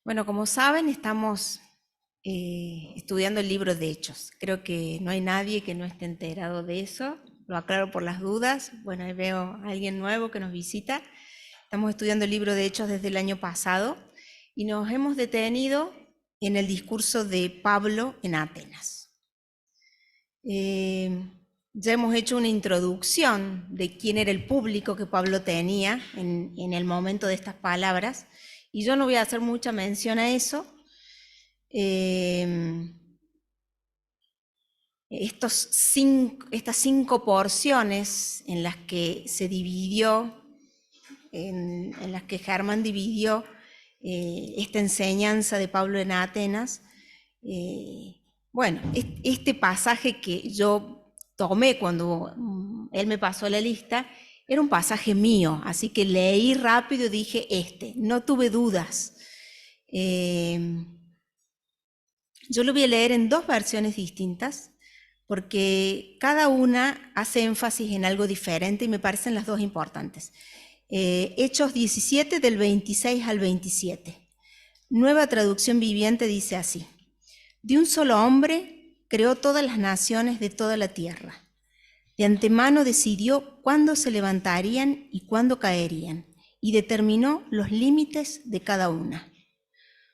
Bueno, como saben, estamos estudiando el libro de Hechos. Creo que no hay nadie que no esté enterado de eso. Lo aclaro por las dudas. Bueno, ahí veo a alguien nuevo que nos visita. Estamos estudiando el libro de Hechos desde el año pasado y nos hemos detenido en el discurso de Pablo en Atenas. Ya hemos hecho una introducción de quién era el público que Pablo tenía en el momento de estas palabras, y yo no voy a hacer mucha mención a eso. Estas cinco porciones en las que se dividió, en las que Germán dividió esta enseñanza de Pablo en Atenas, bueno, este pasaje que yo tomé cuando él me pasó la lista, era un pasaje mío, así que leí rápido y dije no tuve dudas. Yo lo voy a leer en dos versiones distintas, porque cada una hace énfasis en algo diferente y me parecen las dos importantes. Hechos 17 del 26 al 27. Nueva traducción viviente dice así: de un solo hombre creó todas las naciones de toda la tierra. De antemano decidió cuándo se levantarían y cuándo caerían, y determinó los límites de cada una.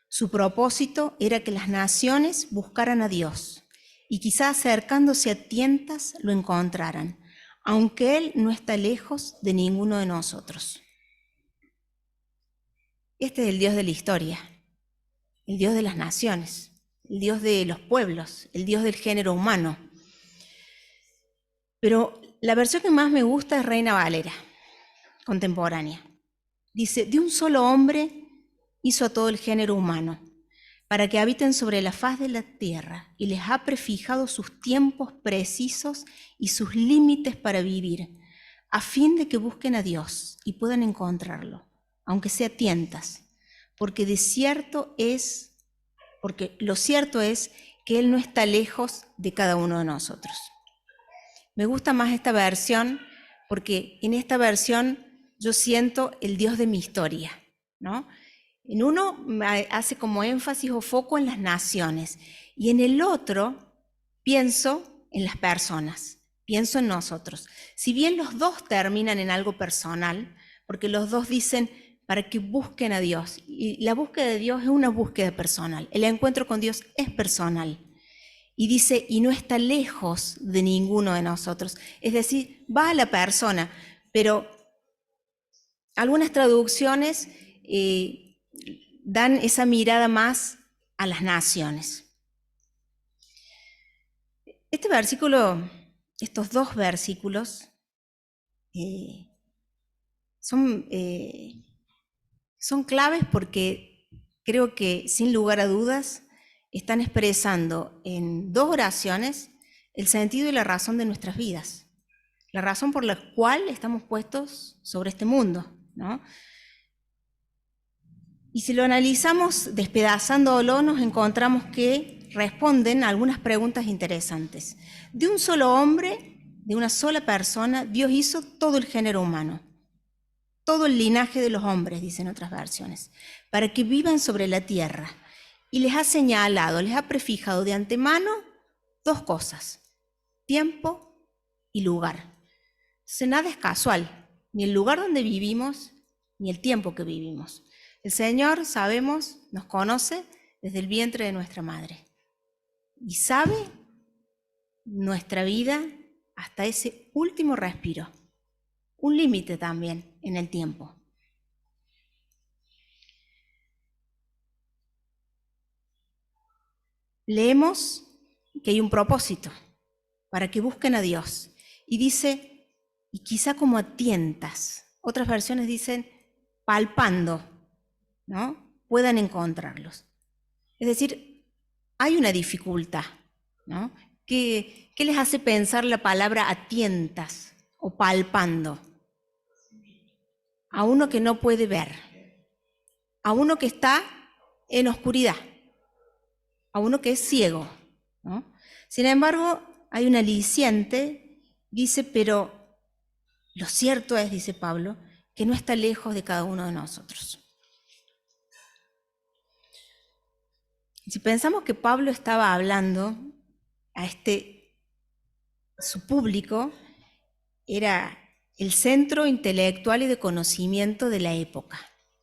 Su propósito era que las naciones buscaran a Dios, y quizá acercándose a tientas lo encontraran, aunque Él no está lejos de ninguno de nosotros. Este es el Dios de la historia, el Dios de las naciones, el Dios de los pueblos, el Dios del género humano. Pero la versión que más me gusta es Reina Valera, contemporánea. Dice: de un solo hombre hizo a todo el género humano, para que habiten sobre la faz de la tierra, y les ha prefijado sus tiempos precisos y sus límites para vivir, a fin de que busquen a Dios y puedan encontrarlo, aunque sea a tientas, porque lo cierto es que Él no está lejos de cada uno de nosotros. Me gusta más esta versión porque en esta versión yo siento el Dios de mi historia, ¿no? En uno hace como énfasis o foco en las naciones, y en el otro pienso en las personas, pienso en nosotros. Si bien los dos terminan en algo personal, porque los dos dicen para que busquen a Dios, y la búsqueda de Dios es una búsqueda personal, el encuentro con Dios es personal. Y dice, y no está lejos de ninguno de nosotros. Es decir, va a la persona, pero algunas traducciones dan esa mirada más a las naciones. Estos dos versículos son claves porque creo que, sin lugar a dudas, están expresando en dos oraciones el sentido y la razón de nuestras vidas, la razón por la cual estamos puestos sobre este mundo, ¿no? Y si lo analizamos despedazándolo, nos encontramos que responden a algunas preguntas interesantes. De un solo hombre, de una sola persona, Dios hizo todo el género humano, todo el linaje de los hombres, dicen otras versiones, para que vivan sobre la tierra. Y les ha señalado, les ha prefijado de antemano dos cosas: tiempo y lugar. Entonces, nada es casual, ni el lugar donde vivimos, ni el tiempo que vivimos. El Señor, sabemos, nos conoce desde el vientre de nuestra madre y sabe nuestra vida hasta ese último respiro, un límite también en el tiempo. Leemos que hay un propósito para que busquen a Dios, y dice, y quizá como a tientas, otras versiones dicen palpando, ¿no? Puedan encontrarlos. Es decir, hay una dificultad, ¿no? ¿Qué les hace pensar la palabra a tientas o palpando? A uno que no puede ver, a uno que está en oscuridad, a uno que es ciego, ¿no? Sin embargo, hay un aliciente, dice, pero lo cierto es, dice Pablo, que no está lejos de cada uno de nosotros. Si pensamos que Pablo estaba hablando a su público, era el centro intelectual y de conocimiento de la época.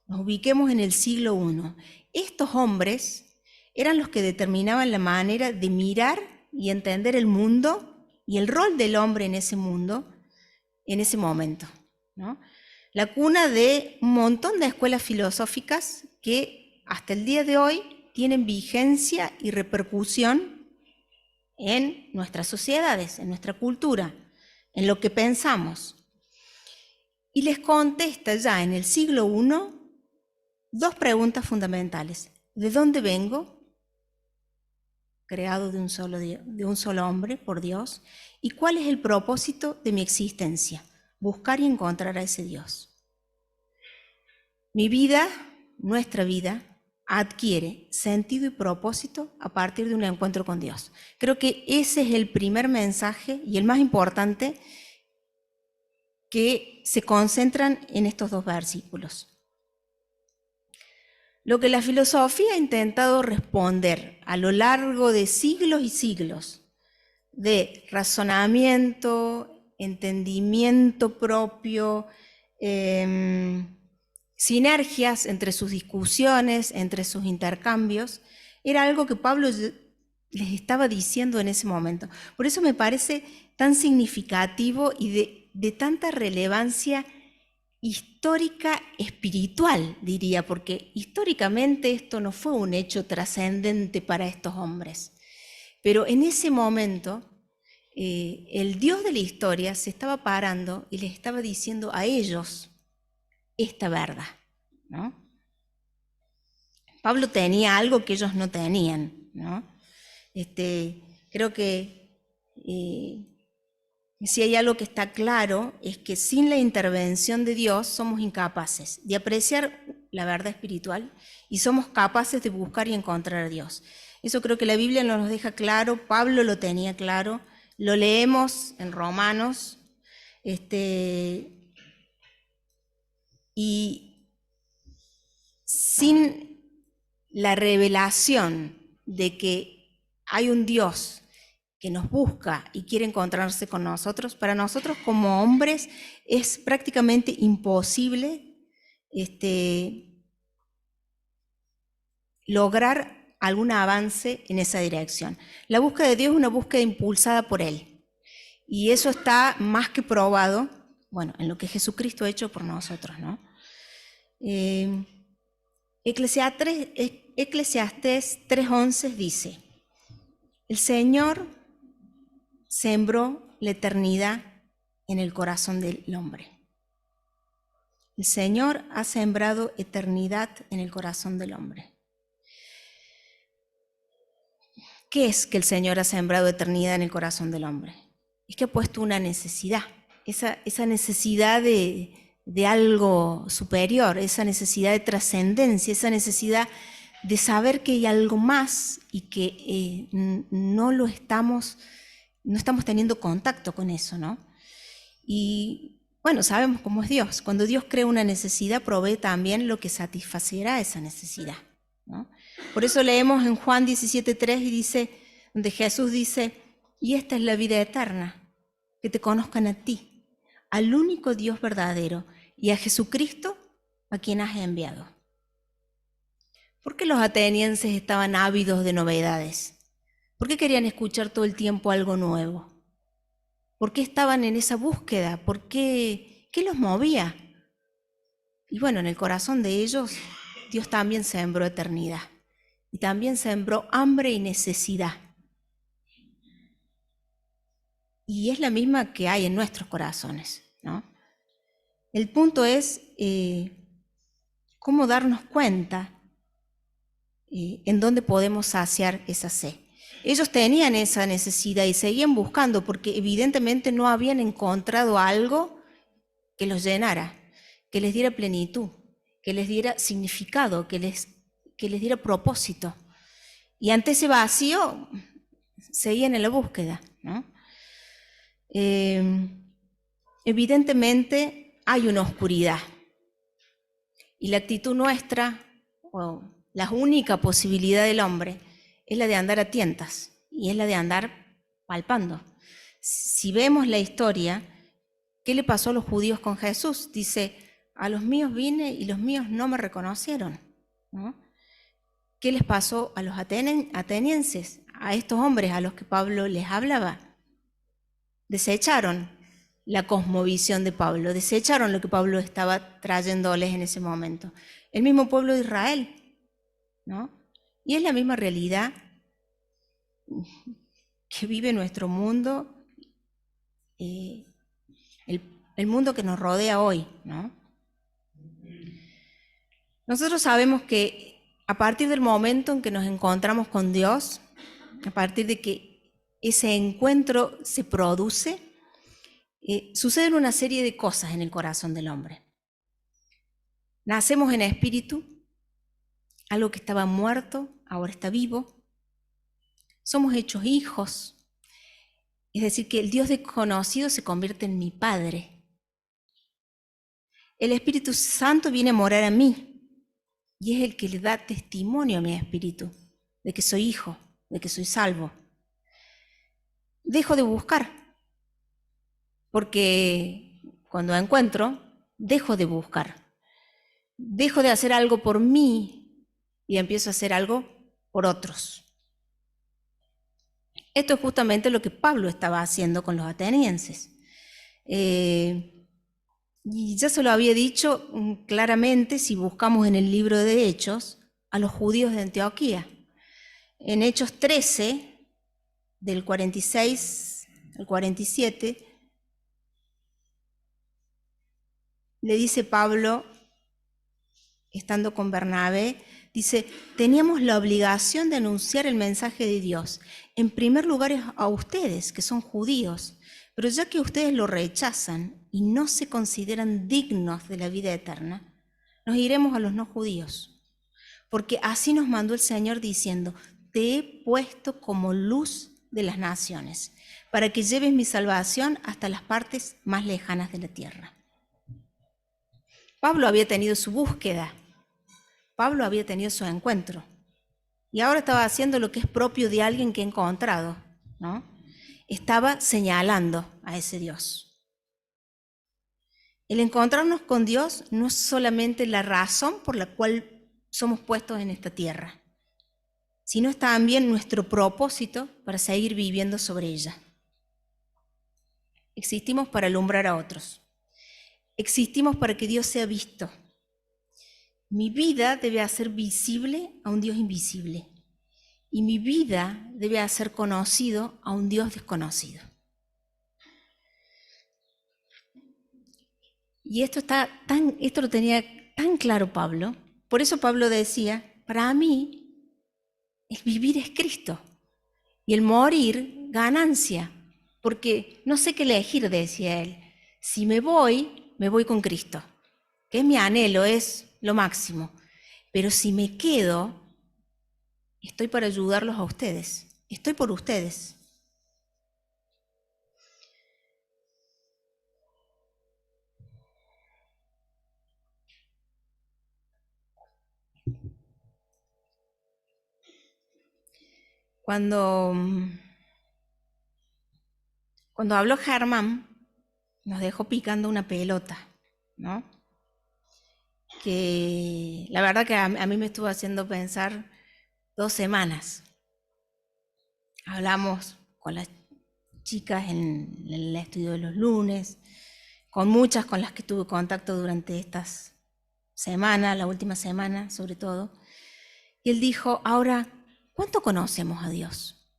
Nos ubiquemos en el siglo I. Estos hombres eran los que determinaban la manera de mirar y entender el mundo y el rol del hombre en ese mundo, en ese momento, ¿no? La cuna de un montón de escuelas filosóficas que hasta el día de hoy tienen vigencia y repercusión en nuestras sociedades, en nuestra cultura, en lo que pensamos. Y les contesta ya en el siglo I dos preguntas fundamentales. ¿De dónde vengo? Creado de un solo hombre por Dios. ¿Y cuál es el propósito de mi existencia? Buscar y encontrar a ese Dios. Mi vida, nuestra vida, adquiere sentido y propósito a partir de un encuentro con Dios. Creo que ese es el primer mensaje y el más importante que se concentran en estos dos versículos. Lo que la filosofía ha intentado responder a lo largo de siglos y siglos de razonamiento, entendimiento propio, sinergias entre sus discusiones, entre sus intercambios, era algo que Pablo les estaba diciendo en ese momento. Por eso me parece tan significativo y de tanta relevancia histórica espiritual, diría, porque históricamente esto no fue un hecho trascendente para estos hombres. Pero en ese momento, el Dios de la historia se estaba parando y les estaba diciendo a ellos esta verdad, ¿no? Pablo tenía algo que ellos no tenían, ¿no? Creo que si hay algo que está claro es que sin la intervención de Dios somos incapaces de apreciar la verdad espiritual y somos capaces de buscar y encontrar a Dios. Eso creo que la Biblia nos deja claro, Pablo lo tenía claro, lo leemos en Romanos, y sin la revelación de que hay un Dios que nos busca y quiere encontrarse con nosotros, para nosotros como hombres es prácticamente imposible lograr algún avance en esa dirección. La búsqueda de Dios es una búsqueda impulsada por Él. Y eso está más que probado, bueno, en lo que Jesucristo ha hecho por nosotros, ¿no? Eclesiastés 3:11 dice: el Señor sembró la eternidad en el corazón del hombre. El Señor ha sembrado eternidad en el corazón del hombre. ¿Qué es que el Señor ha sembrado eternidad en el corazón del hombre? Es que ha puesto una necesidad, esa necesidad de algo superior, esa necesidad de trascendencia, esa necesidad de saber que hay algo más y que no estamos teniendo contacto con eso, ¿no? Y bueno, sabemos cómo es Dios. Cuando Dios crea una necesidad, provee también lo que satisfacerá esa necesidad, ¿no? Por eso leemos en Juan 17:3 y dice, donde Jesús dice: y esta es la vida eterna, que te conozcan a ti, al único Dios verdadero, y a Jesucristo, a quien has enviado. ¿Por qué los atenienses estaban ávidos de novedades? ¿Por qué querían escuchar todo el tiempo algo nuevo? ¿Por qué estaban en esa búsqueda? ¿Qué los movía? Y bueno, en el corazón de ellos, Dios también sembró eternidad. Y también sembró hambre y necesidad. Y es la misma que hay en nuestros corazones, ¿no? El punto es cómo darnos cuenta en dónde podemos saciar esa sed. Ellos tenían esa necesidad y seguían buscando porque evidentemente no habían encontrado algo que los llenara, que les diera plenitud, que les diera significado, que les diera propósito. Y ante ese vacío seguían en la búsqueda, ¿no? Evidentemente hay una oscuridad y la actitud nuestra, o la única posibilidad del hombre, es la de andar a tientas y es la de andar palpando. Si vemos la historia, ¿qué le pasó a los judíos con Jesús? Dice, a los míos vine y los míos no me reconocieron, ¿no? ¿Qué les pasó a los atenienses, a estos hombres a los que Pablo les hablaba? Desecharon la cosmovisión de Pablo, desecharon lo que Pablo estaba trayéndoles en ese momento. El mismo pueblo de Israel, ¿no? Y es la misma realidad que vive nuestro mundo, el mundo que nos rodea hoy, ¿no? Nosotros sabemos que a partir del momento en que nos encontramos con Dios, a partir de que ese encuentro se produce, suceden una serie de cosas en el corazón del hombre. Nacemos en espíritu, algo que estaba muerto, ahora está vivo. Somos hechos hijos, es decir, que el Dios desconocido se convierte en mi Padre. El Espíritu Santo viene a morar a mí y es el que le da testimonio a mi espíritu de que soy hijo, de que soy salvo. Dejo de buscar, porque cuando encuentro, dejo de buscar. Dejo de hacer algo por mí y empiezo a hacer algo por otros. Esto es justamente lo que Pablo estaba haciendo con los atenienses. Y ya se lo había dicho claramente si buscamos en el libro de Hechos a los judíos de Antioquía. En Hechos 13, del 46 al 47, le dice Pablo, estando con Bernabé, dice, teníamos la obligación de anunciar el mensaje de Dios, en primer lugar a ustedes, que son judíos, pero ya que ustedes lo rechazan y no se consideran dignos de la vida eterna, nos iremos a los no judíos, porque así nos mandó el Señor diciendo, te he puesto como luz de las naciones, para que lleves mi salvación hasta las partes más lejanas de la tierra. Pablo había tenido su búsqueda, Pablo había tenido su encuentro, y ahora estaba haciendo lo que es propio de alguien que ha encontrado, ¿no? Estaba señalando a ese Dios. El encontrarnos con Dios no es solamente la razón por la cual somos puestos en esta tierra, sino es también nuestro propósito para seguir viviendo sobre ella. Existimos para alumbrar a otros. Existimos para que Dios sea visto. Mi vida debe hacer visible a un Dios invisible. Y mi vida debe hacer conocido a un Dios desconocido. Y esto lo tenía tan claro Pablo. Por eso Pablo decía, para mí, el vivir es Cristo. Y el morir, ganancia. Porque no sé qué elegir, decía él. Si me voy con Cristo. Que es mi anhelo, es lo máximo. Pero si me quedo, estoy para ayudarlos a ustedes. Estoy por ustedes. Cuando habló Germán, nos dejó picando una pelota, ¿no? Que la verdad que a mí me estuvo haciendo pensar 2 semanas. Hablamos con las chicas en el estudio de los lunes, con muchas con las que tuve contacto durante estas semanas, la última semana sobre todo. Y él dijo, ahora, ¿cuánto conocemos a Dios?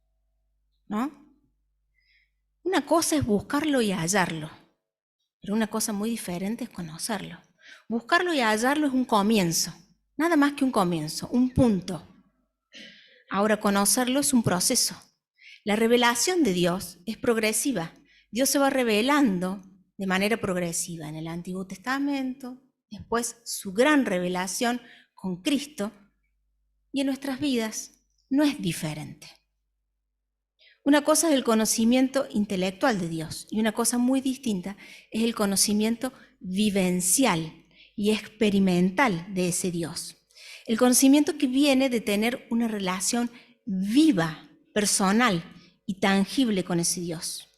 ¿No? Una cosa es buscarlo y hallarlo, pero una cosa muy diferente es conocerlo. Buscarlo y hallarlo es un comienzo, nada más que un comienzo, un punto. Ahora, conocerlo es un proceso. La revelación de Dios es progresiva. Dios se va revelando de manera progresiva en el Antiguo Testamento, después su gran revelación con Cristo, y en nuestras vidas no es diferente. Una cosa es el conocimiento intelectual de Dios y una cosa muy distinta es el conocimiento vivencial y experimental de ese Dios. El conocimiento que viene de tener una relación viva, personal y tangible con ese Dios.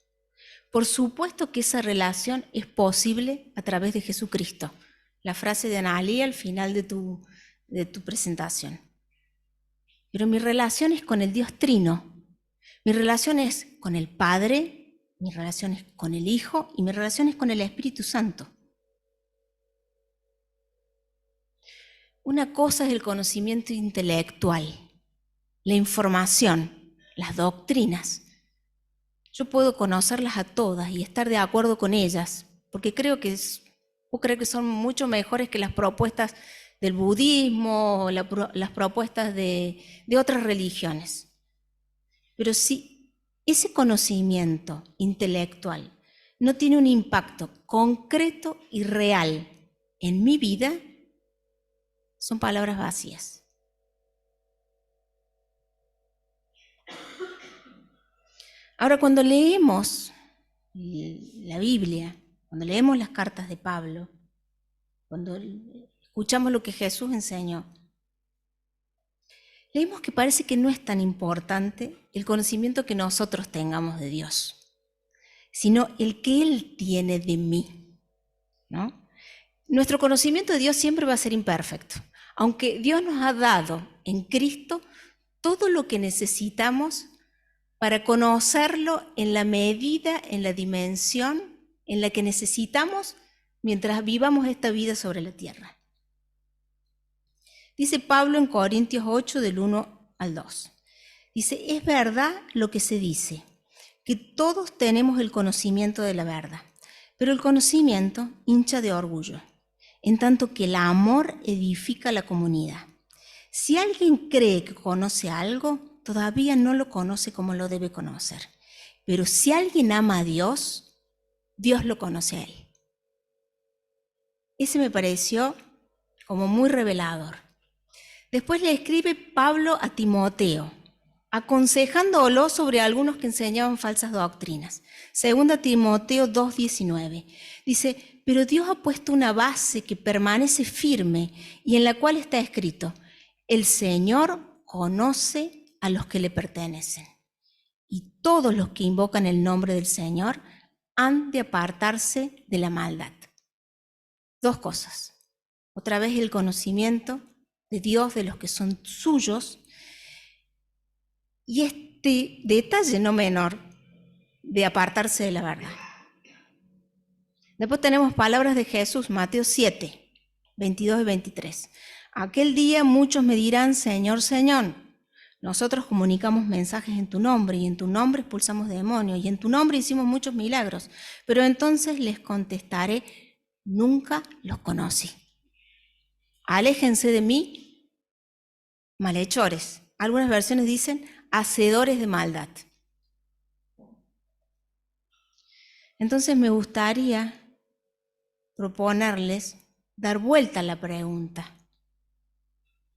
Por supuesto que esa relación es posible a través de Jesucristo. La frase de Analí al final de tu presentación. Pero mi relación es con el Dios Trino. Mi relación es con el Padre, mi relación es con el Hijo y mi relación es con el Espíritu Santo. Una cosa es el conocimiento intelectual, la información, las doctrinas. Yo puedo conocerlas a todas y estar de acuerdo con ellas, porque puedo creer que son mucho mejores que las propuestas del budismo o las propuestas de otras religiones. Pero si ese conocimiento intelectual no tiene un impacto concreto y real en mi vida, son palabras vacías. Ahora, cuando leemos la Biblia, cuando leemos las cartas de Pablo, cuando escuchamos lo que Jesús enseñó, leemos que parece que no es tan importante el conocimiento que nosotros tengamos de Dios, sino el que Él tiene de mí, ¿no? Nuestro conocimiento de Dios siempre va a ser imperfecto, aunque Dios nos ha dado en Cristo todo lo que necesitamos para conocerlo en la medida, en la dimensión en la que necesitamos mientras vivamos esta vida sobre la tierra. Dice Pablo en Corintios 8, del 1 al 2. Dice, es verdad lo que se dice, que todos tenemos el conocimiento de la verdad, pero el conocimiento hincha de orgullo, en tanto que el amor edifica la comunidad. Si alguien cree que conoce algo, todavía no lo conoce como lo debe conocer. Pero si alguien ama a Dios, Dios lo conoce a él. Ese me pareció como muy revelador. Después le escribe Pablo a Timoteo, aconsejándolo sobre algunos que enseñaban falsas doctrinas. Segunda Timoteo 2:19. Dice, pero Dios ha puesto una base que permanece firme y en la cual está escrito, el Señor conoce a los que le pertenecen. Y todos los que invocan el nombre del Señor han de apartarse de la maldad. Dos cosas. Otra vez el conocimiento de Dios, de los que son suyos, y este detalle no menor de apartarse de la verdad. Después tenemos palabras de Jesús, Mateo 7, 22 y 23. Aquel día muchos me dirán, Señor, Señor, nosotros comunicamos mensajes en tu nombre y en tu nombre expulsamos demonios y en tu nombre hicimos muchos milagros. Pero entonces les contestaré, nunca los conocí. Aléjense de mí, malhechores. Algunas versiones dicen, hacedores de maldad. Entonces me gustaría proponerles dar vuelta a la pregunta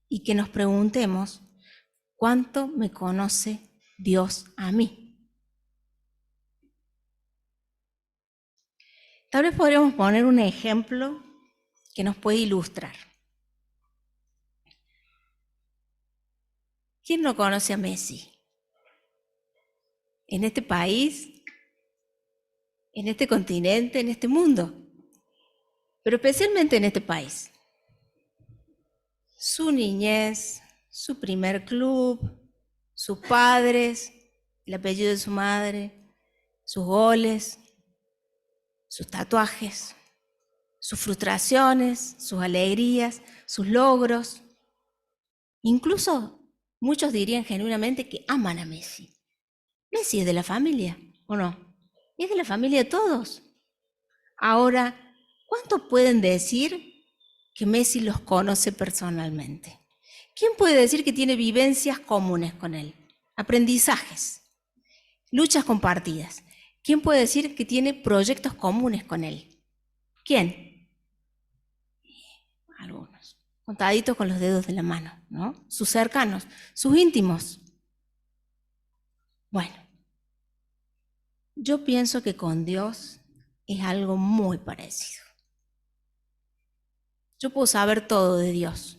y que nos preguntemos, ¿cuánto me conoce Dios a mí? Tal vez podríamos poner un ejemplo que nos puede ilustrar. ¿Quién no conoce a Messi? En este país, en este continente, en este mundo, pero especialmente en este país. Su niñez, su primer club, sus padres, el apellido de su madre, sus goles, sus tatuajes, sus frustraciones, sus alegrías, sus logros. Incluso muchos dirían genuinamente que aman a Messi. Messi es de la familia, ¿o no? Es de la familia de todos. Ahora, ¿cuántos pueden decir que Messi los conoce personalmente? ¿Quién puede decir que tiene vivencias comunes con él? Aprendizajes, luchas compartidas. ¿Quién puede decir que tiene proyectos comunes con él? ¿Quién? Algunos, contaditos con los dedos de la mano, ¿no? Sus cercanos, sus íntimos. Bueno, yo pienso que con Dios es algo muy parecido. Yo puedo saber todo de Dios,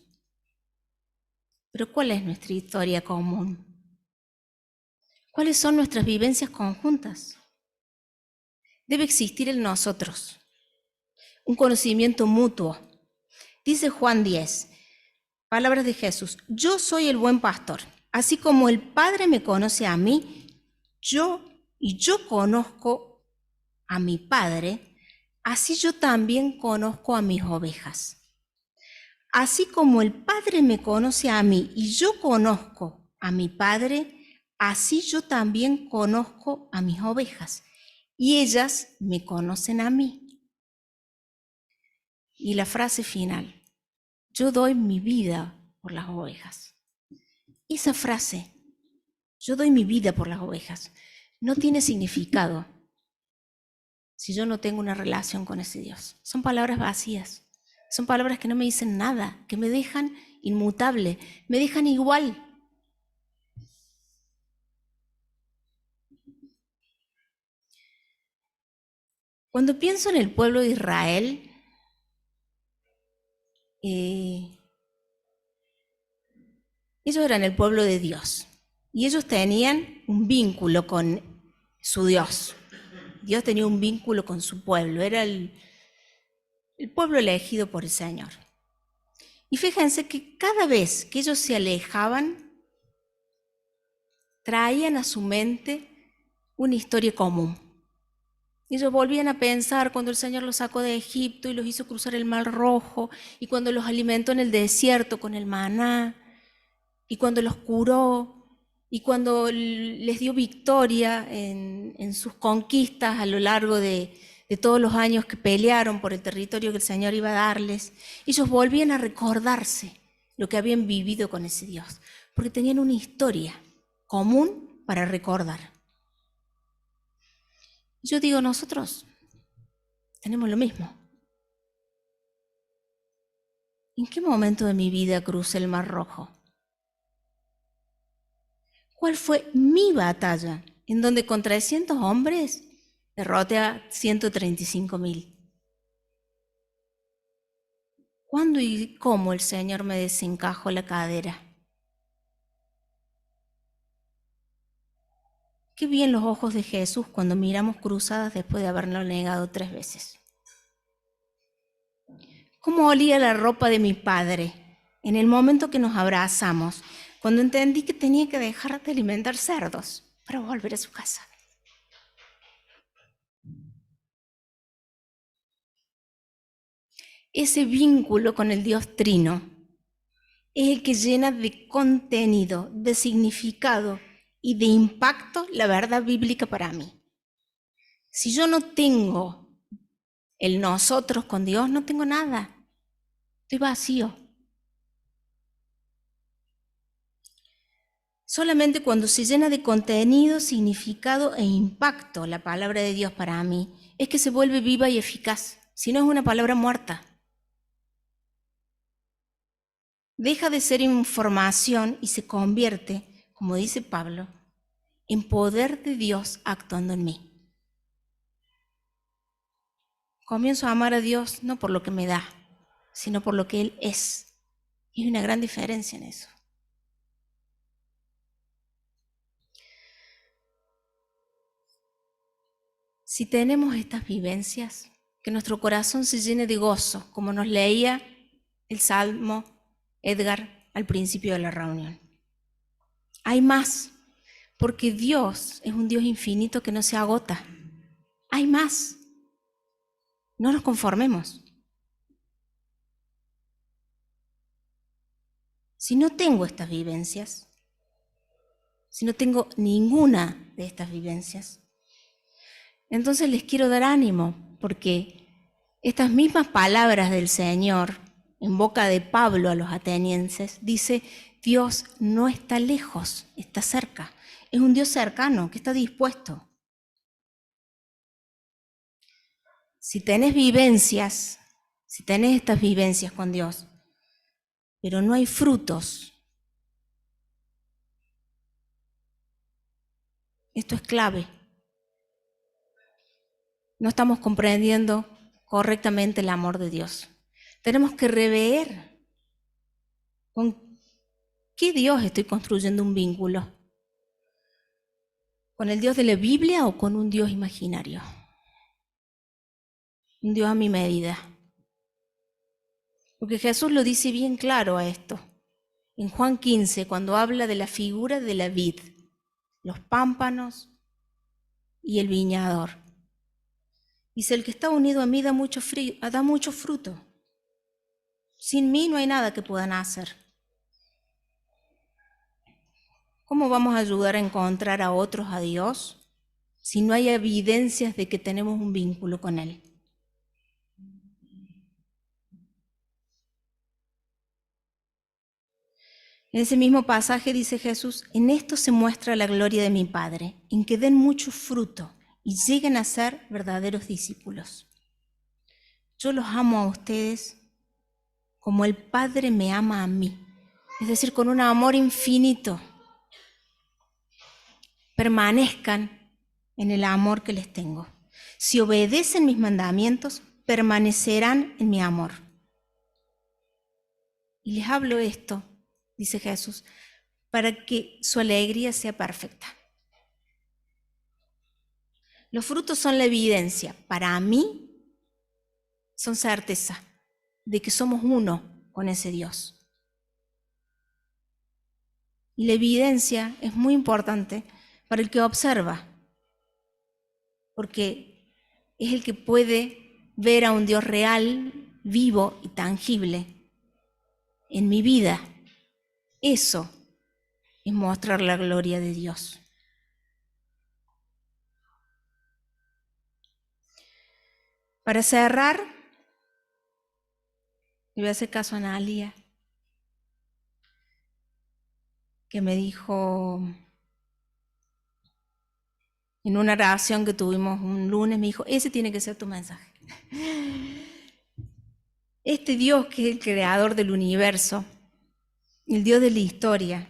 pero ¿cuál es nuestra historia común? ¿Cuáles son nuestras vivencias conjuntas? Debe existir en nosotros un conocimiento mutuo. Dice Juan 10, palabras de Jesús: yo soy el buen pastor, así como el Padre me conoce a mí, yo conozco a mi Padre, así yo también conozco a mis ovejas. Así como el Padre me conoce a mí y yo conozco a mi Padre, así yo también conozco a mis ovejas, y ellas me conocen a mí. Y la frase final: yo doy mi vida por las ovejas. Esa frase, yo doy mi vida por las ovejas, no tiene significado si yo no tengo una relación con ese Dios. Son palabras vacías, son palabras que no me dicen nada, que me dejan inmutable, me dejan igual. Cuando pienso en el pueblo de Israel, ellos eran el pueblo de Dios y ellos tenían un vínculo con su Dios. Dios tenía un vínculo con su pueblo, era el pueblo elegido por el Señor. Y fíjense que cada vez que ellos se alejaban, traían a su mente una historia común. Ellos volvían a pensar cuando el Señor los sacó de Egipto y los hizo cruzar el Mar Rojo, y cuando los alimentó en el desierto con el maná, y cuando los curó, y cuando les dio victoria en sus conquistas a lo largo de todos los años que pelearon por el territorio que el Señor iba a darles. Ellos volvían a recordarse lo que habían vivido con ese Dios, porque tenían una historia común para recordar. Yo digo, nosotros tenemos lo mismo. ¿En qué momento de mi vida crucé el Mar Rojo? ¿Cuál fue mi batalla en donde con 300 hombres derroté a 135.000? ¿Cuándo y cómo el Señor me desencajó la cadera? Qué bien los ojos de Jesús cuando miramos cruzadas después de haberlo negado 3 veces. ¿Cómo olía la ropa de mi padre en el momento que nos abrazamos, cuando entendí que tenía que dejar de alimentar cerdos para volver a su casa? Ese vínculo con el Dios Trino es el que llena de contenido, de significado y de impacto la verdad bíblica para mí. Si yo no tengo el nosotros con Dios, no tengo nada. Estoy vacío. Solamente cuando se llena de contenido, significado e impacto la palabra de Dios para mí, es que se vuelve viva y eficaz. Si no, es una palabra muerta. Deja de ser información y se convierte, como dice Pablo, en poder de Dios actuando en mí. Comienzo a amar a Dios no por lo que me da, sino por lo que Él es. Y hay una gran diferencia en eso. Si tenemos estas vivencias, que nuestro corazón se llene de gozo, como nos leía el Salmo Edgar al principio de la reunión. Hay más, porque Dios es un Dios infinito que no se agota. Hay más. No nos conformemos. Si no tengo estas vivencias, si no tengo ninguna de estas vivencias, entonces les quiero dar ánimo, porque estas mismas palabras del Señor en boca de Pablo a los atenienses dice: Dios no está lejos, está cerca. Es un Dios cercano que está dispuesto. Si tenés vivencias, si tenés estas vivencias con Dios, pero no hay frutos, esto es clave. No estamos comprendiendo correctamente el amor de Dios. Tenemos que rever con qué Dios estoy construyendo un vínculo. ¿Con el Dios de la Biblia o con un Dios imaginario? Un Dios a mi medida. Porque Jesús lo dice bien claro a esto. En Juan 15, cuando habla de la figura de la vid, los pámpanos y el viñador. Dice, el que está unido a mí da mucho fruto. Sin mí no hay nada que puedan hacer. ¿Cómo vamos a ayudar a encontrar a otros a Dios si no hay evidencias de que tenemos un vínculo con Él? En ese mismo pasaje dice Jesús, en esto se muestra la gloria de mi Padre, en que den mucho fruto y lleguen a ser verdaderos discípulos. Yo los amo a ustedes como el Padre me ama a mí, es decir, con un amor infinito. Permanezcan en el amor que les tengo. Si obedecen mis mandamientos, permanecerán en mi amor. Y les hablo esto, dice Jesús, para que su alegría sea perfecta. Los frutos son la evidencia, para mí son certeza de que somos uno con ese Dios. Y la evidencia es muy importante para el que observa, porque es el que puede ver a un Dios real, vivo y tangible en mi vida. Eso es mostrar la gloria de Dios. Para cerrar, le voy a hacer caso a Analia, que me dijo en una oración que tuvimos un lunes, me dijo, ese tiene que ser tu mensaje. Este Dios que es el creador del universo, el Dios de la historia,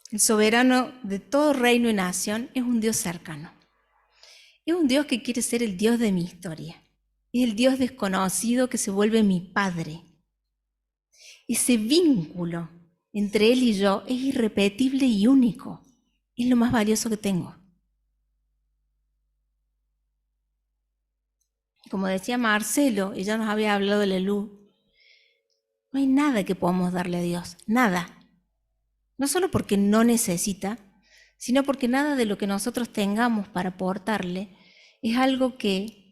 el soberano de todo reino y nación, es un Dios cercano. Es un Dios que quiere ser el Dios de mi historia. Es el Dios desconocido que se vuelve mi Padre. Ese vínculo entre Él y yo es irrepetible y único. Es lo más valioso que tengo. Como decía Marcelo, ella nos había hablado de la luz, no hay nada que podamos darle a Dios, nada. No solo porque no necesita, sino porque nada de lo que nosotros tengamos para aportarle es algo de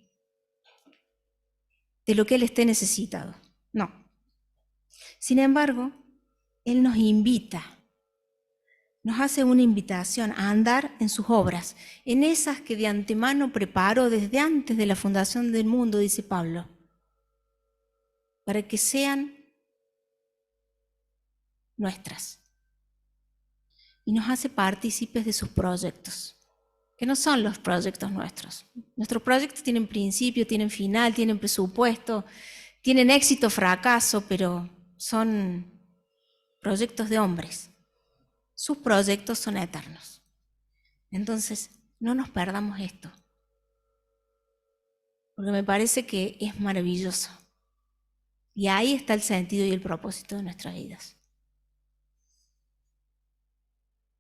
lo que Él esté necesitado. No. Sin embargo, Él nos invita, nos hace una invitación a andar en sus obras, en esas que de antemano preparó desde antes de la fundación del mundo, dice Pablo, para que sean nuestras. Y nos hace partícipes de sus proyectos, que no son los proyectos nuestros. Nuestros proyectos tienen principio, tienen final, tienen presupuesto, tienen éxito, fracaso, pero son proyectos de hombres. Sus proyectos son eternos. Entonces, no nos perdamos esto, porque me parece que es maravilloso. Y ahí está el sentido y el propósito de nuestras vidas.